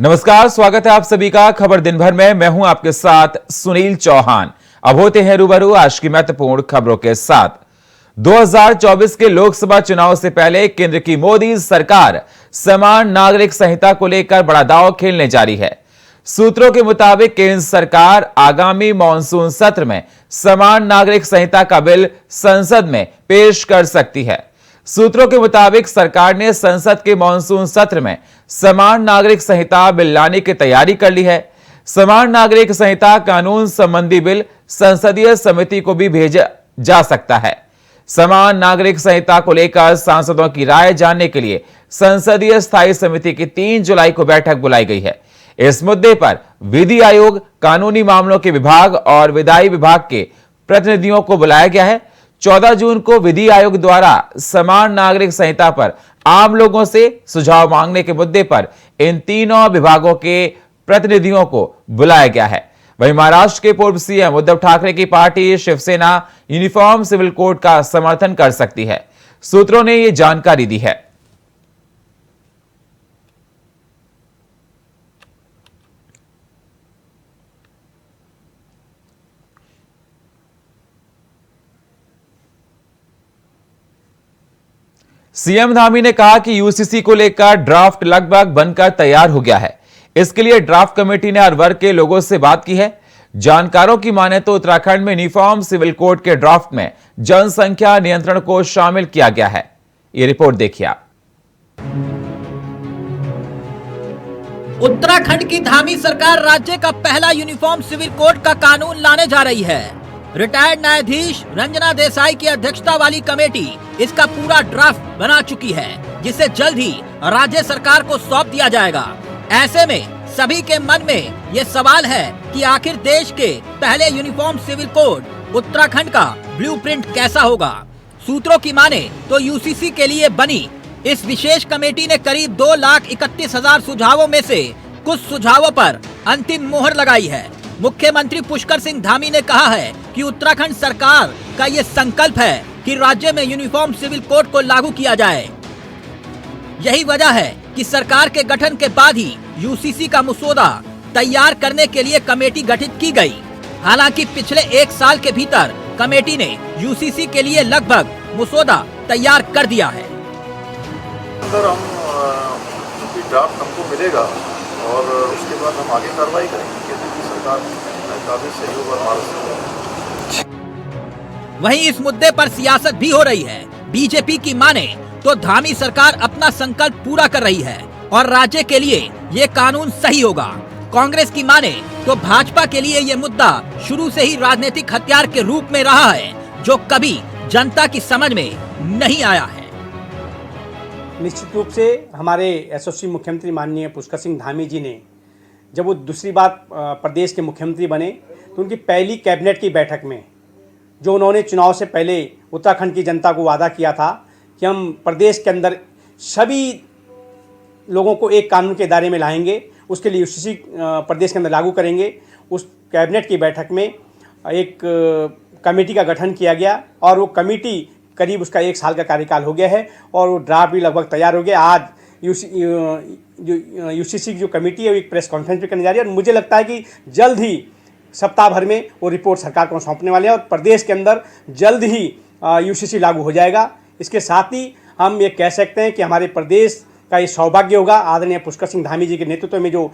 नमस्कार, स्वागत है आप सभी का खबर दिन भर में। मैं हूं आपके साथ सुनील चौहान। अब होते हैं रूबरू आज की महत्वपूर्ण खबरों के साथ। 2024 के लोकसभा चुनाव से पहले केंद्र की मोदी सरकार समान नागरिक संहिता को लेकर बड़ा दांव खेलने जा रही है। सूत्रों के मुताबिक केंद्र सरकार आगामी मॉनसून सत्र में समान नागरिक संहिता का बिल संसद में पेश कर सकती है। सूत्रों के मुताबिक सरकार ने संसद के मॉनसून सत्र में समान नागरिक संहिता बिल लाने की तैयारी कर ली है। समान नागरिक संहिता कानून संबंधी बिल संसदीय समिति को भी भेजा जा सकता है। समान नागरिक संहिता को लेकर सांसदों की राय जानने के लिए संसदीय स्थायी समिति की 3 जुलाई को बैठक बुलाई गई है। इस मुद्दे पर विधि आयोग, कानूनी मामलों के विभाग और विधायी विभाग के प्रतिनिधियों को बुलाया गया है। 14 जून को विधि आयोग द्वारा समान नागरिक संहिता पर आम लोगों से सुझाव मांगने के मुद्दे पर इन तीनों विभागों के प्रतिनिधियों को बुलाया गया है। वहीं महाराष्ट्र के पूर्व सीएम उद्धव ठाकरे की party Shiv Sena uniform civil code का समर्थन कर सकती है। सूत्रों ने यह जानकारी दी है। सीएम धामी ने कहा कि यूसीसी को लेकर ड्राफ्ट लगभग बनकर तैयार हो गया है। इसके लिए ड्राफ्ट कमेटी ने हर वर्ग के लोगों से बात की है। जानकारों की माने तो उत्तराखंड में यूनिफॉर्म सिविल कोड के ड्राफ्ट में जनसंख्या नियंत्रण को शामिल किया गया है। यह रिपोर्ट देखिए आप। उत्तराखंड की धामी सरकार राज्य का पहला यूनिफॉर्म सिविल कोड का कानून लाने जा रही है। रिटायर्ड न्यायाधीश रंजना देसाई की अध्यक्षता वाली कमेटी इसका पूरा ड्राफ्ट बना चुकी है, जिसे जल्द ही राज्य सरकार को सौंप दिया जाएगा। ऐसे में सभी के मन में ये सवाल है कि आखिर देश के पहले यूनिफॉर्म सिविल कोड उत्तराखंड का ब्लूप्रिंट कैसा होगा। सूत्रों की माने तो यूसीसी के लिए बनी इस विशेष कमेटी ने करीब 2,31,000 सुझावों में से कुछ सुझावों पर अंतिम मोहर लगाई है। मुख्यमंत्री पुष्कर सिंह धामी ने कहा है कि उत्तराखंड सरकार का ये संकल्प है कि राज्य में यूनिफॉर्म सिविल कोड को लागू किया जाए। यही वजह है कि सरकार के गठन के बाद ही यूसीसी का मसौदा तैयार करने के लिए कमेटी गठित की गई। हालांकि पिछले 1 साल के भीतर कमेटी ने यूसीसी के लिए लगभग मसौदा तैयार कर दिया है। अंदर हम ड्राफ्ट हमको मिलेगा और उसके बाद हम आगे कार्रवाई करेंगे। सरकार काफी सहयोग और मदद। वहीं इस मुद्दे पर सियासत भी हो रही है। बीजेपी की माने तो धामी सरकार अपना संकल्प पूरा कर रही है और राज्य के लिए ये कानून सही होगा। कांग्रेस की माने तो भाजपा के लिए ये मुद्दा शुरू से ही राजनीतिक हथियार के रूप में रहा है, जो कभी जनता की समझ में नहीं आया है। निश्चित रूप से हमारे यशस्वी मुख्यमंत्री माननीय पुष्कर सिंह धामी जी ने जब वो दूसरी बार प्रदेश के मुख्यमंत्री बने तो उनकी पहली कैबिनेट की बैठक में जो उन्होंने चुनाव से पहले उत्तराखंड की जनता को वादा किया था कि हम प्रदेश के अंदर सभी लोगों को एक कानून के दायरे में लाएंगे, उसके लिए यूसीसी प्रदेश के अंदर लागू करेंगे। उस कैबिनेट की बैठक में एक कमेटी का गठन किया गया और वो कमेटी करीब उसका 1 साल का कार्यकाल हो गया है और वो ड्राफ्ट भी लगभग तैयार हो गया। आज यूसीसी की जो कमेटी है वो एक प्रेस कॉन्फ्रेंस भी करने जा रही है और मुझे लगता है कि जल्द ही सप्ताह भर में वो रिपोर्ट सरकार को सौंपने वाले हैं और प्रदेश के अंदर जल्द ही यूसीसी लागू हो जाएगा। इसके साथ ही हम ये कह सकते हैं कि हमारे प्रदेश का ये सौभाग्य होगा, आदरणीय पुष्कर सिंह धामी जी के नेतृत्व में जो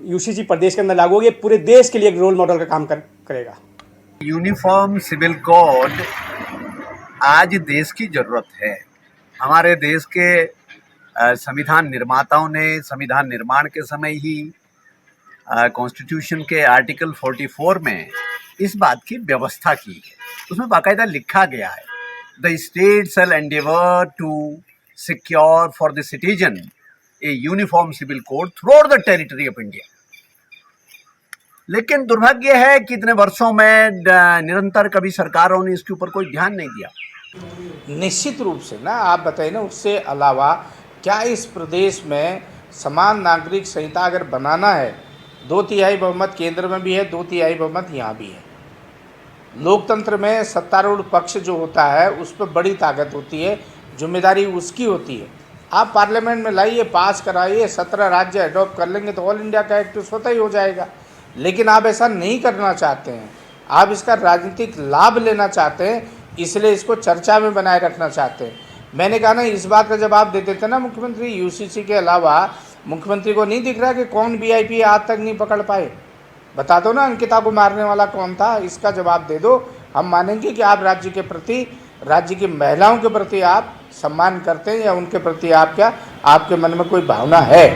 यूसीसी प्रदेश के अंदर लागू होगी, पूरे देश के लिए एक रोल मॉडल का काम करेगा। यूनिफॉर्म सिविल कोड आज देश की जरूरत है। हमारे देश के संविधान निर्माताओं ने संविधान निर्माण के समय ही कॉन्स्टिट्यूशन के आर्टिकल 44 में इस बात की व्यवस्था की है। उसमें बाकायदा लिखा गया है, the state shall endeavour to secure for the citizen a uniform civil code through the territory of India. लेकिन दुर्भाग्य है कि इतने वर्षों में निरंतर कभी सरकारों ने इसके ऊपर कोई ध्यान नहीं दिया। निश्चित रूप से ना आप बताइए ना, उससे अलावा क्या इस प्रदेश में समान नागरिक संहिता अगर बनाना है, 2/3 बहुमत केंद्र में भी है, 2/3 बहुमत यहाँ भी है। लोकतंत्र में सत्तारूढ़ पक्ष जो होता है उस पर बड़ी ताकत होती है, जिम्मेदारी उसकी होती है। आप पार्लियामेंट में लाइए, पास कराइए, 17 राज्य अडॉप्ट कर लेंगे तो ऑल इंडिया का एक्ट स्वतः ही हो जाएगा। लेकिन आप ऐसा नहीं करना चाहते हैं, आप इसका राजनीतिक लाभ लेना चाहते हैं, इसलिए इसको चर्चा में बनाए रखना चाहते हैं। मैंने कहा ना, इस बात का जवाब देते थे ना मुख्यमंत्री, यूसीसी के अलावा मुख्यमंत्री को नहीं दिख रहा कि कौन वीआईपी आज तक नहीं पकड़ पाए। बता दो ना अंकिता को मारने वाला कौन था, इसका जवाब दे दो। हम मानेंगे कि आप राज्य के प्रति, राज्य की महिलाओं के प्रति आप सम्मान करते हैं, या उनके प्रति आप क्या, आपके मन में कोई भावना है।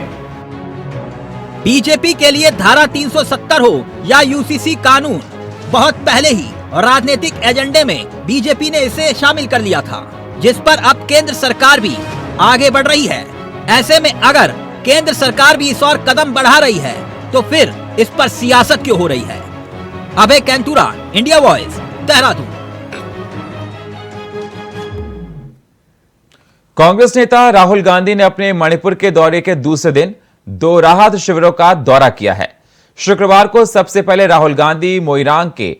बीजेपी के लिए धारा 370 हो या यूसीसी कानून, बहुत पहले ही राजनीतिक एजेंडे में बीजेपी ने इसे शामिल कर लिया था, जिस पर अब केंद्र सरकार भी आगे बढ़ रही है। ऐसे में अगर केंद्र सरकार भी इस और कदम बढ़ा रही है तो फिर इस पर सियासत क्यों हो रही है? अभय कैंतुरा, इंडिया वॉइस, देहरादून। कांग्रेस नेता राहुल गांधी ने अपने मणिपुर के दौरे के दूसरे दिन 2 राहत शिविरों का दौरा किया है। शुक्रवार को सबसे पहले राहुल गांधी मोइरांग के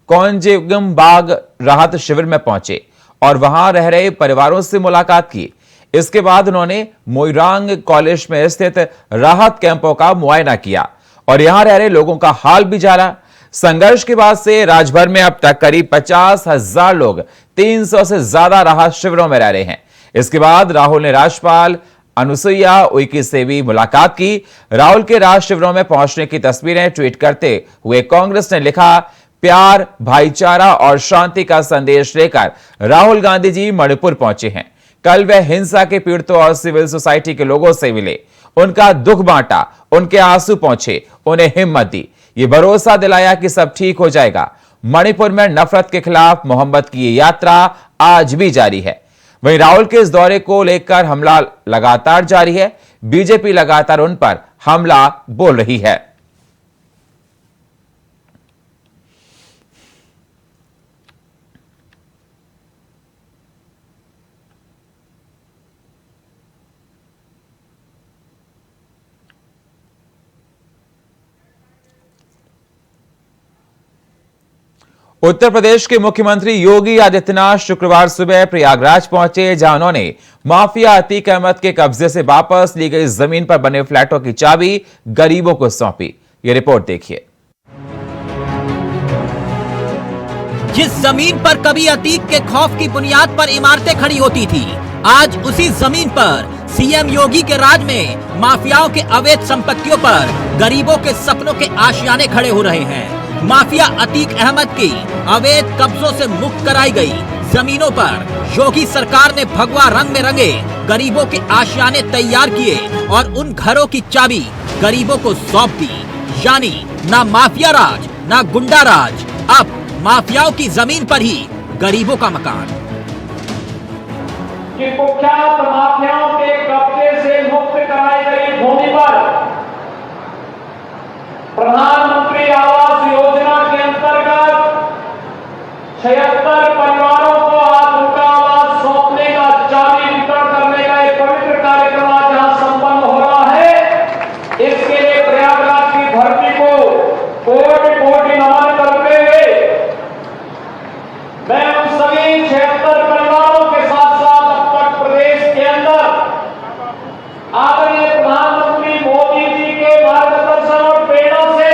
कौनजेगम बाग राहत शिविर में पहुंचे और वहां रह रहे परिवारों से मुलाकात की। इसके बाद उन्होंने मोइरांग कॉलेज में स्थित राहत कैंपों का मुआयना किया और यहां रह रहे लोगों का हाल भी जाना। संघर्ष के बाद से राज्यभर में अब तक करीब 50,000 लोग 300 से ज्यादा राहत शिविरों में रह रहे हैं। इसके बाद राहुल ने राज्यपाल अनुसुईया उइके से भी मुलाकात की। राहुल के राहत शिविरों में पहुंचने की तस्वीरें ट्वीट करते हुए कांग्रेस ने लिखा, प्यार, भाईचारा और शांति का संदेश लेकर राहुल गांधी जी मणिपुर पहुंचे हैं। कल वे हिंसा के पीड़ितों और सिविल सोसाइटी के लोगों से मिले, उनका दुख बांटा, उनके आंसू पहुंचे, उन्हें हिम्मत दी, ये भरोसा दिलाया कि सब ठीक हो जाएगा। मणिपुर में नफरत के खिलाफ मोहब्बत की ये यात्रा आज भी जारी है। वहीं राहुल के इस दौरे को लेकर हमला लगातार जारी है। बीजेपी लगातार उन पर हमला बोल रही है। उत्तर प्रदेश के मुख्यमंत्री योगी आदित्यनाथ शुक्रवार सुबह प्रयागराज पहुंचे, जहां उन्होंने माफिया अतीक अहमद के कब्जे से वापस ली गई जमीन पर बने फ्लैटों की चाबी गरीबों को सौंपी। ये रिपोर्ट देखिए। जिस जमीन पर कभी अतीक के खौफ की बुनियाद पर इमारतें खड़ी होती थी, आज उसी जमीन पर सीएम योगी के राज में माफियाओं के अवैध संपत्तियों पर गरीबों के सपनों के आशियाने खड़े हो रहे हैं। माफिया अतीक अहमद की अवैध कब्जों से मुक्त कराई गई जमीनों पर योगी सरकार ने भगवा रंग में रंगे गरीबों के आशियाने तैयार किए और उन घरों की चाबी गरीबों को सौंप दी। यानी ना माफिया राज, ना गुंडा राज, अब माफियाओं की जमीन पर ही गरीबों का मकान। कि कुख्यात माफियाओं के कब्जे से मुक्त कराई गई भूमि पर प्रधानमंत्री आवास योजना के अंतर्गत 76 परिवारों को आज उनका आवास सौंपने का, चाबी वितरण करने का एक पवित्र कार्यक्रम आज यहां संपन्न हो रहा है। इसके लिए प्रयागराज की धरती को कोटि कोटि नमन करते हुए मैं उन सभी 76 परिवारों के साथ साथ अब तक प्रदेश के अंदर आदरणीय प्रधानमंत्री मोदी जी के मार्गदर्शन और प्रेरणा से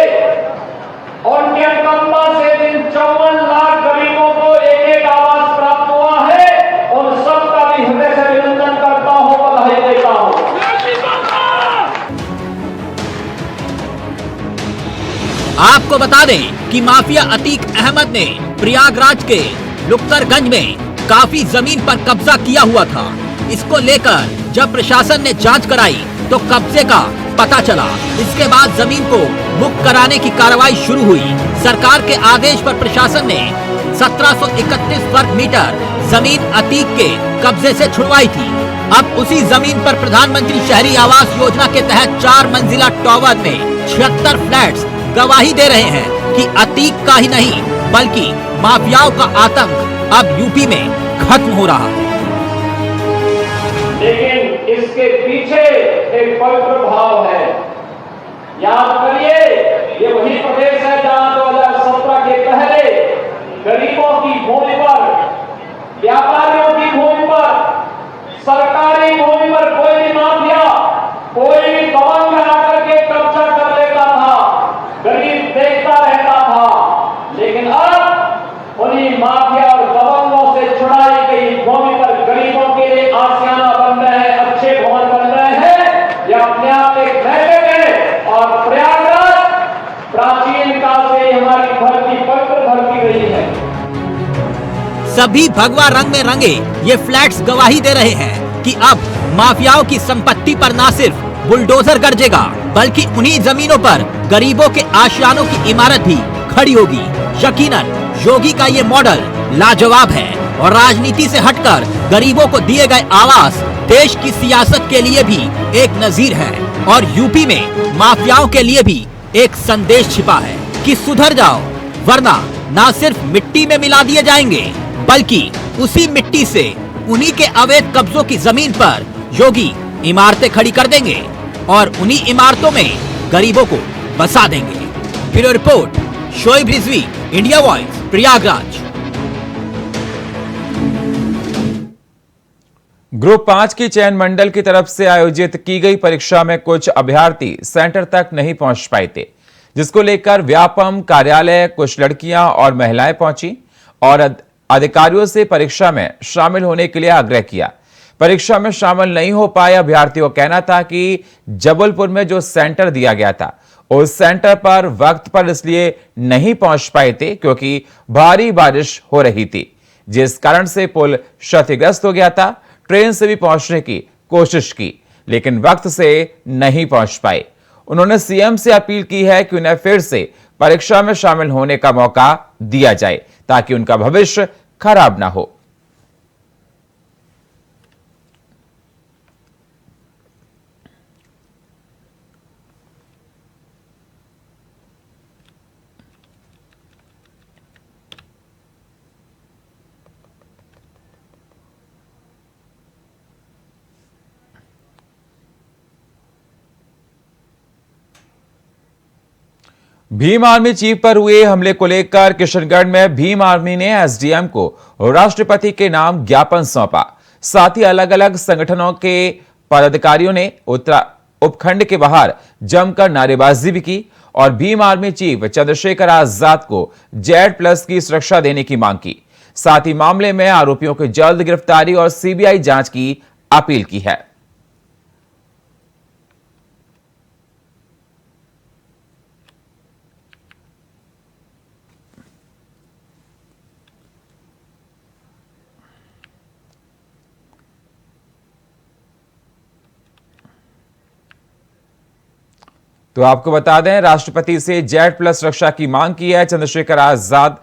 और उनके अनुकंपा से जिन 54 लाख गरीबों को एक आवास प्राप्त हुआ है, उन सबका भी हृदय से अभिनंदन करता हूं, बधाई देता हूं। आपको बता दें कि माफिया अतीक अहमद ने प्रयागराज के लुक्करगंज में काफी जमीन पर कब्जा किया हुआ था। इसको लेकर जब प्रशासन ने जांच कराई तो कब्जे का पता चला। इसके बाद जमीन को मुक्त कराने की कार्रवाई शुरू हुई। सरकार के आदेश पर प्रशासन ने 1731 वर्ग मीटर जमीन अतीक के कब्जे से छुड़वाई थी। अब उसी जमीन पर प्रधानमंत्री शहरी आवास योजना के तहत 4 मंजिला टावर में 76 फ्लैट्स गवाही दे रहे हैं कि अतीक का ही नहीं बल्कि माफियाओं का आतंक अब यूपी में खत्म हो रहा है। लेकिन इसके पीछे एक पवित्र भाव है। याद करिए, ये वही प्रदेश है जहां 2017 के पहले गरीबों की भूमि पर, व्यापारियों की भूमि पर, सरकारी भूमि पर कोई सभी भगवा रंग में रंगे ये फ्लैट्स गवाही दे रहे हैं कि अब माफियाओं की संपत्ति पर न सिर्फ बुलडोजर गरजेगा, बल्कि उन्हीं जमीनों पर गरीबों के आशियानों की इमारत भी खड़ी होगी। यकीनन योगी का ये मॉडल लाजवाब है और राजनीति से हटकर गरीबों को दिए गए आवास देश की सियासत के लिए भी एक नजीर है और यूपी में माफियाओं के लिए भी एक संदेश छिपा है कि सुधर जाओ, वरना न सिर्फ मिट्टी में मिला दिए जाएंगे, बल्कि उसी मिट्टी से उन्हीं के अवैध कब्जों की जमीन पर योगी इमारतें खड़ी कर देंगे और उन्हीं इमारतों में गरीबों को बसा देंगे। Bureau report, Shoaib Rizvi, India voice, Prayagraj. Group 5 की चयन मंडल की तरफ से आयोजित की गई परीक्षा में कुछ अभ्यर्थी सेंटर तक नहीं पहुंच पाए थे, जिसको लेकर व्यापम कार्यालय कुछ लड़कियां और महिलाएं पहुंची और अधिकारियों से परीक्षा में शामिल होने के लिए आग्रह किया। परीक्षा में शामिल नहीं हो पाए अभ्यर्थियों का कहना था कि जबलपुर में जो सेंटर दिया गया था उस सेंटर पर वक्त पर इसलिए नहीं पहुंच पाए थे क्योंकि भारी बारिश हो रही थी, जिस कारण से पुल क्षतिग्रस्त हो गया था। ट्रेन से भी पहुंचने की कोशिश की लेकिन वक्त से नहीं पहुंच पाए। उन्होंने सीएम से अपील की है कि उन्हें फिर से परीक्षा में शामिल होने का मौका दिया जाए ताकि उनका भविष्य खराब ना हो। भीम आर्मी चीफ पर हुए हमले को लेकर किशनगढ़ में भीम आर्मी ने एसडीएम को राष्ट्रपति के नाम ज्ञापन सौंपा। साथ ही अलग अलग संगठनों के पदाधिकारियों ने उपखंड के बाहर जमकर नारेबाजी भी की और भीम आर्मी चीफ चंद्रशेखर आजाद को Z+ की सुरक्षा देने की मांग की। साथ ही मामले में आरोपियों की जल्द गिरफ्तारी और सीबीआई जांच की अपील की है। तो आपको बता दें, राष्ट्रपति से Z+ सुरक्षा की मांग की है चंद्रशेखर आजाद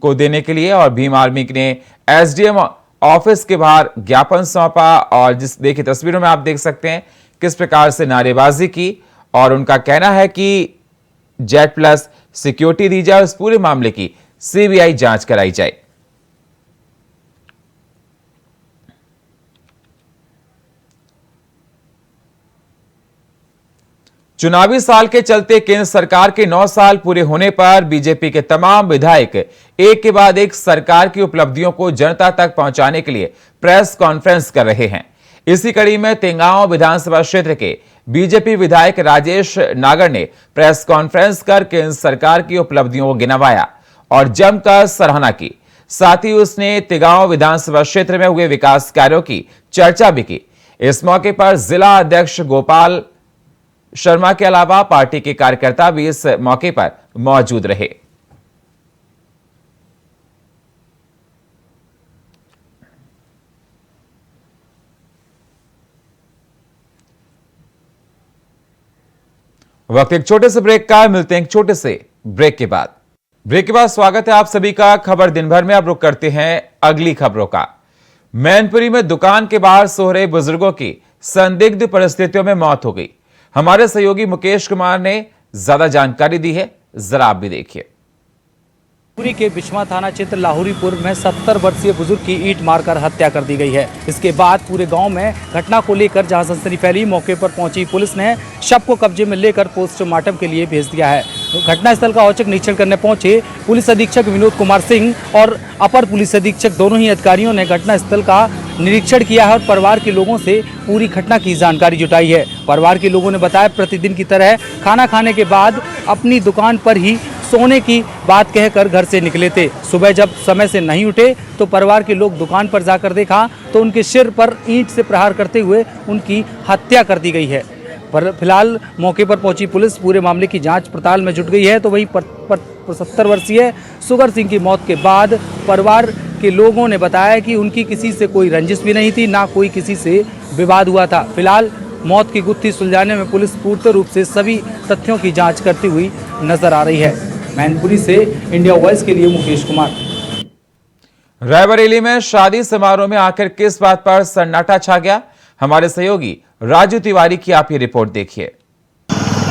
को देने के लिए और भीम आर्मी ने एसडीएम ऑफिस के बाहर ज्ञापन सौंपा और जिस देखिए तस्वीरों में आप देख सकते हैं किस प्रकार से नारेबाजी की और उनका कहना है कि Z+ सिक्योरिटी दी जाए, उस पूरे मामले की सीबीआई जांच कराई जाए। चुनावी साल के चलते केंद्र सरकार के 9 साल पूरे होने पर बीजेपी के तमाम विधायक एक के बाद एक सरकार की उपलब्धियों को जनता तक पहुंचाने के लिए प्रेस कॉन्फ्रेंस कर रहे हैं। इसी कड़ी में तेंगांव विधानसभा क्षेत्र के बीजेपी विधायक राजेश नागर ने प्रेस कॉन्फ्रेंस कर केंद्र सरकार की उपलब्धियों को गिनवाया और जमकर सराहना की। साथ ही उसने तेंगांव विधानसभा क्षेत्र में हुए विकास कार्यों की चर्चा भी की। इस मौके पर जिला अध्यक्ष गोपाल शर्मा के अलावा पार्टी के कार्यकर्ता भी इस मौके पर मौजूद रहे। वक्त एक छोटे से ब्रेक का, मिलते हैं एक छोटे से ब्रेक के बाद। स्वागत है आप सभी का खबर दिन भर में। अब रुक करते हैं अगली खबरों का। मैनपुरी में दुकान के बाहर सो रहे बुजुर्गों की संदिग्ध परिस्थितियों में मौत हो गई। हमारे सहयोगी मुकेश कुमार ने ज्यादा जानकारी दी है, जरा आप भी देखिए। पुरी के बिस्वा थाना क्षेत्र लाहौरीपुर में 70 वर्षीय बुजुर्ग की ईंट मारकर हत्या कर दी गई है। इसके बाद पूरे गांव में घटना को लेकर जहां सनसनी फैली, मौके पर पहुंची पुलिस ने शव को कब्जे में लेकर पोस्टमार्टम के लिए भेज दिया है। घटनास्थल का औचक निरीक्षण करने पहुंचे पुलिस अधीक्षक विनोद कुमार सिंह और अपर पुलिस अधीक्षक दोनों ही अधिकारियों ने घटनास्थल का निरीक्षण किया है और परिवार के लोगों से पूरी घटना की जानकारी जुटाई है। परिवार के लोगों ने बताया प्रतिदिन की तरह खाना खाने के बाद अपनी दुकान पर ही सोने की बात कहकर घर से निकले थे। सुबह जब समय से नहीं उठे तो परिवार के लोग दुकान पर जाकर देखा तो उनके सिर पर ईंट से प्रहार करते हुए उनकी हत्या कर दी गई है। पर फिलहाल मौके पर पहुंची पुलिस पूरे मामले की जांच पड़ताल में जुट गई है। तो वहीं 75 वर्षीय सुगर सिंह की मौत के बाद परिवार के लोगों ने बताया कि उनकी किसी से कोई रंजिश भी नहीं थी, ना कोई किसी से विवाद हुआ था। फिलहाल मौत की गुत्थी सुलझाने में पुलिस पूर्ण रूप से सभी तथ्यों की जांच करती हुई नजर आ रही है। मैनपुरी से इंडिया वॉइस के लिए मुकेश कुमार। रायबरेली में शादी समारोह में आखिर किस बात पर सन्नाटा छा गया, हमारे सहयोगी राजू तिवारी की आप ये रिपोर्ट देखिए।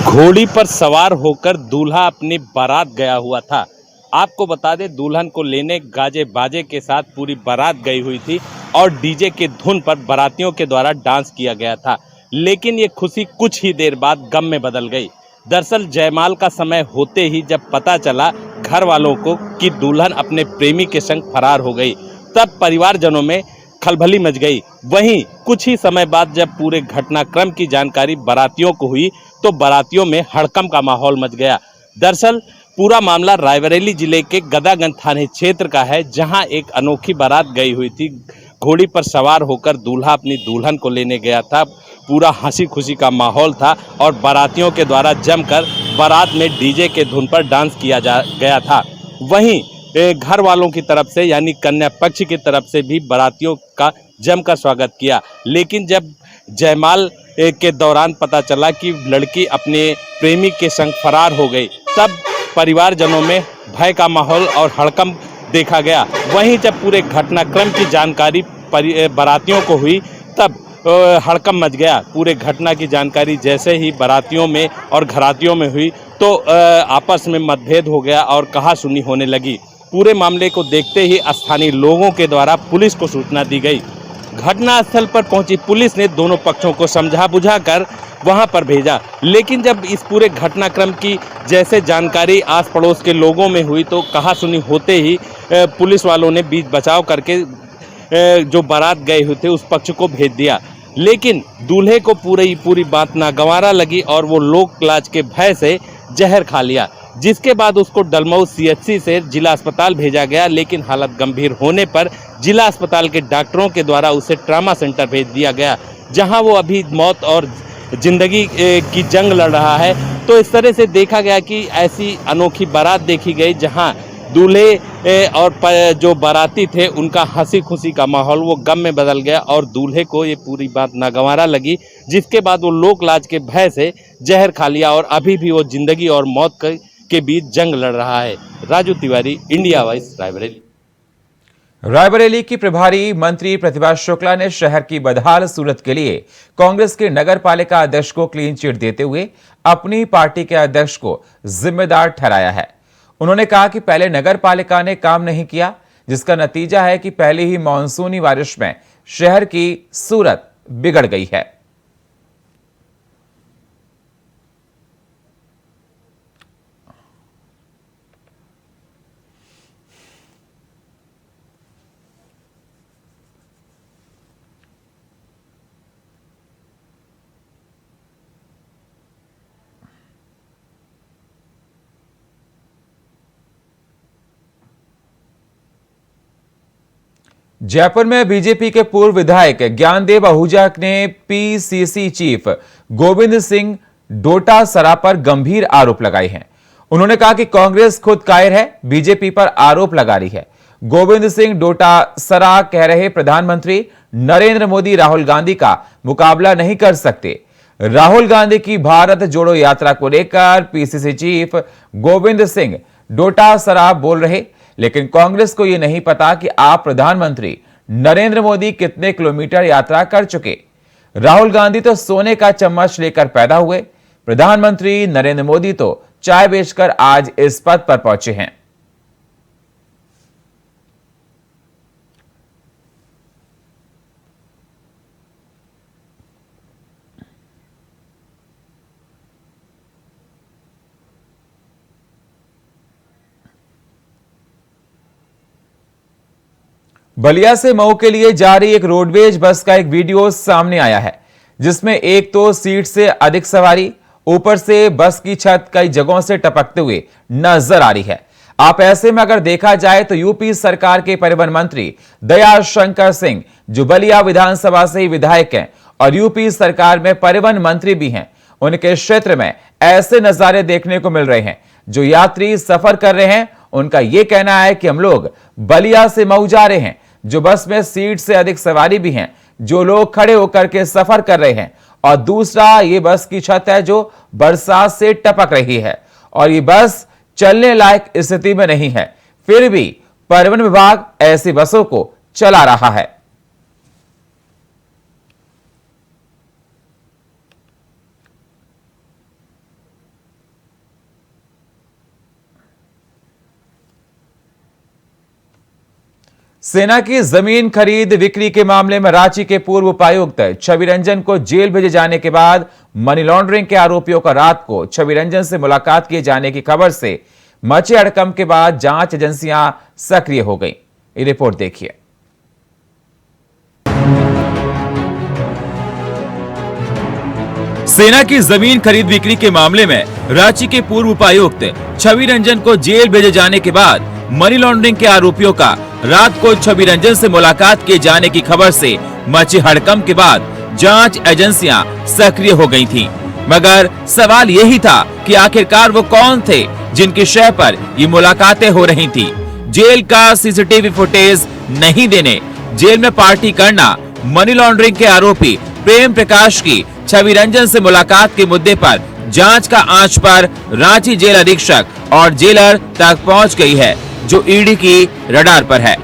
घोड़ी पर सवार होकर दूल्हा अपनी बारात गया हुआ था। आपको बता दें, दुल्हन को लेने गाजे बाजे के साथ पूरी बारात गई हुई थी और डीजे के धुन पर बारातियों के द्वारा डांस किया गया था। लेकिन ये खुशी कुछ ही देर बाद गम में बदल गई। दरअसल जयमाल का समय होते ही जब पता चला घर वालों को कि दुल्हन अपने प्रेमी के संग फरार हो गई, तब परिवारजनों में खलबली मच गई। वहीं कुछ ही समय बाद जब पूरे घटनाक्रम की जानकारी बारातियों को हुई तो बारातियों में हड़कंप का माहौल मच गया। दरअसल पूरा मामला रायबरेली जिले के गदागंज थाने क्षेत्र का है, जहां एक अनोखी बारात गई हुई थी। घोड़ी पर सवार होकर दूल्हा अपनी दुल्हन को लेने गया था। पूरा हंसी खुशी का माहौल था और बारातियों के द्वारा जमकर बारात में डीजे के धुन पर डांस किया गया था। वहीं घर वालों की तरफ से यानी कन्या पक्ष की तरफ से भी बारातियों का जमकर स्वागत किया। लेकिन जब जयमाल के दौरान पता चला कि लड़की अपने प्रेमी के संग फरार हो गई, तब परिवारजनों में भय का माहौल और हड़कंप देखा गया। वहीं जब पूरे घटनाक्रम की जानकारी बारातियों को हुई तब हड़कंप मच गया। पूरे घटना की जानकारी जैसे ही बारातियों में और घरातियों में हुई तो आपस में मतभेद हो गया और कहासुनी होने लगी। पूरे मामले को देखते ही स्थानीय लोगों के द्वारा पुलिस को सूचना दी गई। घटनास्थल पर पहुंची पुलिस ने दोनों पक्षों को समझा बुझाकर वहां पर भेजा। लेकिन जब इस पूरे घटनाक्रम की जैसे जानकारी आस पड़ोस के लोगों में हुई तो कहासुनी होते ही पुलिस वालों ने बीच बचाव करके जो बारात गए हुए थे उस पक्ष को भेज दिया। लेकिन दूल्हे को पूरी बात नागवारा लगी और वो लोक लाज के भय से जहर खा लिया, जिसके बाद उसको डलमऊ सीएचसी से जिला अस्पताल भेजा गया। लेकिन हालत गंभीर होने पर जिला अस्पताल के डॉक्टरों के द्वारा उसे ट्रामा सेंटर भेज दिया गया, जहां वो अभी मौत और जिंदगी की जंग लड़ रहा है। तो इस तरह से देखा गया कि ऐसी अनोखी बारात देखी गई जहां दूल्हे और जो बाराती थे उनका हंसी खुशी का माहौल वो गम में बदल गया और दूल्हे को ये पूरी बात नागवारा लगी, जिसके बाद वो लोक लाज के भय से जहर खा लिया और अभी भी वो जिंदगी और मौत के बीच जंग लड़ रहा है। Raju Tiwari, India Voice, Raebareli. रायबरेली की प्रभारी मंत्री प्रतिभा शुक्ला ने शहर की बदहाल सूरत के लिए कांग्रेस के नगर पालिका अध्यक्ष को क्लीन चिट देते हुए अपनी पार्टी के अध्यक्ष को जिम्मेदार ठहराया है। उन्होंने कहा कि पहले नगर पालिका ने काम नहीं किया, जिसका नतीजा है कि पहले ही मानसूनी बारिश में शहर की सूरत बिगड़ गई है। जयपुर में बीजेपी के पूर्व विधायक ज्ञानदेव आहूजा ने पीसीसी चीफ गोविंद सिंह डोटासरा पर गंभीर आरोप लगाए हैं। उन्होंने कहा कि कांग्रेस खुद कायर है, बीजेपी पर आरोप लगा रही है। गोविंद सिंह डोटासरा कह रहे प्रधानमंत्री नरेंद्र मोदी राहुल गांधी का मुकाबला नहीं कर सकते। राहुल गांधी की भारत जोड़ो यात्रा को लेकर पीसीसी चीफ गोविंद सिंह डोटासरा बोल रहे, लेकिन कांग्रेस को यह नहीं पता कि आप प्रधानमंत्री नरेंद्र मोदी कितने किलोमीटर यात्रा कर चुके। राहुल गांधी तो सोने का चम्मच लेकर पैदा हुए, प्रधानमंत्री नरेंद्र मोदी तो चाय बेचकर आज इस पद पर पहुंचे हैं। बलिया से मऊ के लिए जा रही एक रोडवेज बस का एक वीडियो सामने आया है, जिसमें एक तो सीट से अधिक सवारी, ऊपर से बस की छत कई जगहों से टपकते हुए नजर आ रही है। आप ऐसे में अगर देखा जाए तो यूपी सरकार के परिवहन मंत्री दयाशंकर सिंह, जो बलिया विधानसभा से ही विधायक हैं और यूपी सरकार में परिवहन मंत्री भी हैं, उनके क्षेत्र में ऐसे नजारे देखने को मिल रहे हैं। जो यात्री सफर कर रहे हैं उनका यह कहना है कि हम लोग बलिया से मऊ जा रहे हैं। जो बस में सीट से अधिक सवारी भी हैं, जो लोग खड़े होकर के सफर कर रहे हैं, और दूसरा ये बस की छत है जो बरसात से टपक रही है और ये बस चलने लायक स्थिति में नहीं है। फिर भी परिवहन विभाग ऐसी बसों को चला रहा है। सेना की जमीन खरीद बिक्री के मामले में रांची के पूर्व उपायुक्त छवि रंजन को जेल भेजे जाने के बाद मनी लॉन्ड्रिंग के आरोपियों का रात को छवि रंजन से मुलाकात किए जाने की खबर से मचे हड़कंप के बाद जांच एजेंसियां सक्रिय हो गईं। ये रिपोर्ट देखिए। सेना की जमीन खरीद बिक्री के मामले में रांची के पूर्व उपायुक्त छवि रंजन को जेल भेजे जाने के बाद मनी लॉन्ड्रिंग के आरोपियों का रात को छवि रंजन से मुलाकात किए जाने की खबर से मचे हड़कंप के बाद जांच एजेंसियां सक्रिय हो गई थीं। मगर सवाल यही था कि आखिरकार वो कौन थे जिनकी शय पर ये मुलाकातें हो रही थी। जेल का सीसीटीवी फुटेज नहीं देने, जेल में पार्टी करना, मनी लॉन्ड्रिंग के आरोपी प्रेम प्रकाश की छवि रंजन से मुलाकात के मुद्दे पर जांच का आंच पर रांची जेल अधीक्षक और जेलर तक पहुंच गई है, जो ईडी की रडार पर है।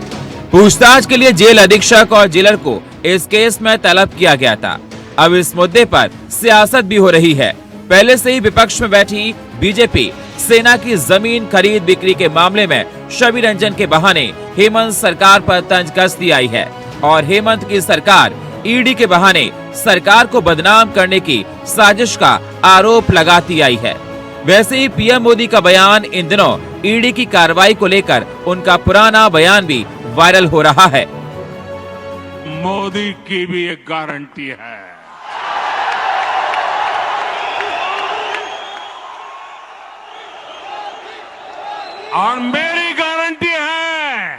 पूछताछ के लिए जेल अधीक्षक और जेलर को इस केस में तलब किया गया था। अब इस मुद्दे पर सियासत भी हो रही है। पहले से ही विपक्ष में बैठी बीजेपी सेना की जमीन खरीद बिक्री के मामले में छवि रंजन के बहाने हेमंत सरकार पर तंज कसती आई है और हेमंत की सरकार ईडी के बहाने सरकार को बदनाम करने की साजिश का आरोप लगाती आई है। वैसे ही पीएम मोदी का बयान इन दिनों ईडी की कार्रवाई को लेकर उनका पुराना बयान भी वायरल हो रहा है। मोदी की भी एक गारंटी है, और मेरी गारंटी है,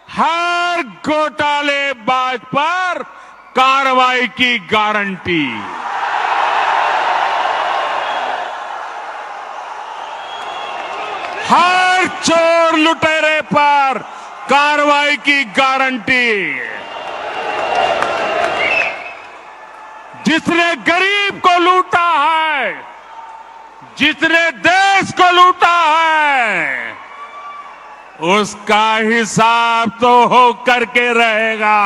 हर घोटालेबाज पर कार्रवाई की गारंटी। हर चोर लुटेरे पर कार्रवाई की गारंटी। जिसने गरीब को लूटा है, जिसने देश को लूटा है, उसका हिसाब तो हो करके रहेगा।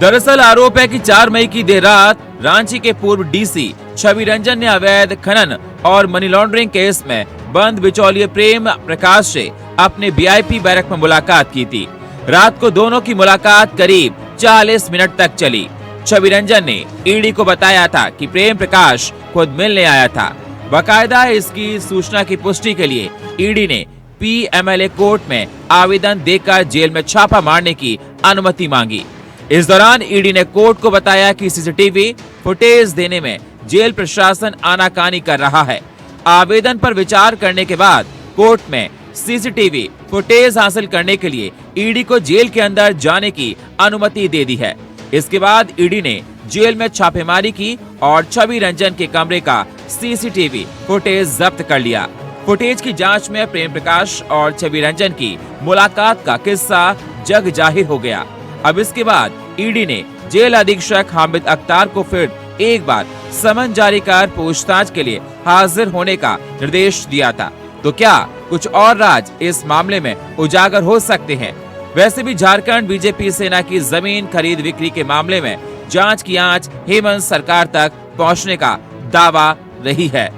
दरअसल आरोप है कि 4 मई की देर रात रांची के पूर्व डीसी छवि रंजन ने अवैध खनन और मनी लॉन्ड्रिंग केस में बंद बिचौलिए प्रेम प्रकाश से अपने वीआईपी बैरक में मुलाकात की थी। रात को दोनों की मुलाकात करीब 40 मिनट तक चली। छवि रंजन ने ईडी को बताया था कि प्रेम प्रकाश खुद मिलने आया था। बाकायदा इसकी सूचना की पुष्टि के लिए ईडी ने पीएमएलए कोर्ट में आवेदन देकर जेल में छापा मारने की अनुमति मांगी। इस दौरान ईडी ने कोर्ट को बताया कि सीसीटीवी फुटेज देने में जेल प्रशासन आनाकानी कर रहा है। आवेदन पर विचार करने के बाद कोर्ट में सीसीटीवी फुटेज हासिल करने के लिए ईडी को जेल के अंदर जाने की अनुमति दे दी है। इसके बाद ईडी ने जेल में छापेमारी की और छवि रंजन के कमरे का सीसीटीवी फुटेज जब्त कर लिया। फुटेज की जांच में प्रेम प्रकाश और छवि रंजन की मुलाकात का किस्सा जग जाहिर हो गया। अब इसके बाद ईडी ने जेल अधीक्षक हामिद अख्तर को फिर एक बार समन जारी कर पूछताछ के लिए हाजिर होने का निर्देश दिया था। तो क्या कुछ और राज इस मामले में उजागर हो सकते हैं? वैसे भी झारखंड बीजेपी सेना की जमीन खरीद बिक्री के मामले में जांच की आंच हेमंत सरकार तक पहुंचने का दावा रही है।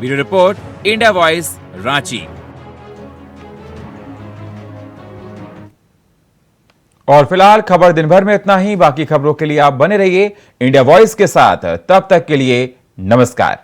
Bureau report, India voice, Ranchi. और फिलहाल खबर दिन भर में इतना ही। बाकी खबरों के लिए आप बने रहिए इंडिया वॉइस के साथ। तब तक के लिए नमस्कार।